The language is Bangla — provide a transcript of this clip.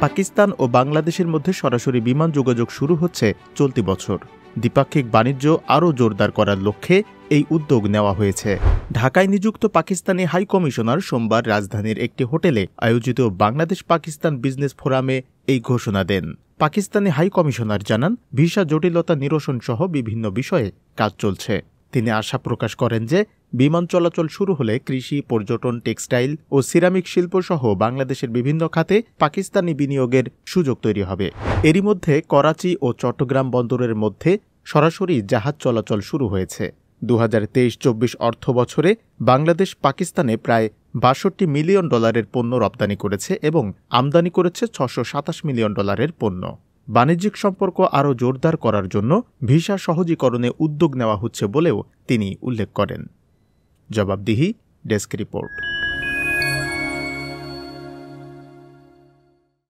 পাকিস্তান ও বাংলাদেশের মধ্যে সরাসরি বিমান যোগাযোগ শুরু হচ্ছে চলতি বছর। দ্বিপাক্ষিক বাণিজ্য আরও জোরদার করার লক্ষ্যে এই উদ্যোগ নেওয়া হয়েছে। ঢাকায় নিযুক্ত পাকিস্তানি হাই কমিশনার সোমবার রাজধানীর একটি হোটেলে আয়োজিত বাংলাদেশ পাকিস্তান বিজনেস ফোরামে এই ঘোষণা দেন। পাকিস্তানি হাই কমিশনার জানান, ভিসা জটিলতা নিরসন সহ বিভিন্ন বিষয়ে কাজ চলছে। তিনি আশা প্রকাশ করেন যে বিমান চলাচল শুরু হলে কৃষি, পর্যটন, টেক্সটাইল ও সিরামিক শিল্প সহ বাংলাদেশের বিভিন্ন খাতে পাকিস্তানি বিনিয়োগের সুযোগ তৈরি হবে। এরই মধ্যে করাচি ও চট্টগ্রাম বন্দরের মধ্যে সরাসরি জাহাজ চলাচল শুরু হয়েছে। 2023-24 অর্থ বছরে বাংলাদেশ পাকিস্তানে প্রায় $62 মিলিয়ন পণ্য রপ্তানি করেছে এবং আমদানি করেছে $627 মিলিয়ন পণ্য। বাণিজ্যিক সম্পর্ক আরও জোরদার করার জন্য ভিসা সহজীকরণে উদ্যোগ নেওয়া হচ্ছে বলেও তিনি উল্লেখ করেন। জবাবদিহি ডেস্ক রিপোর্ট।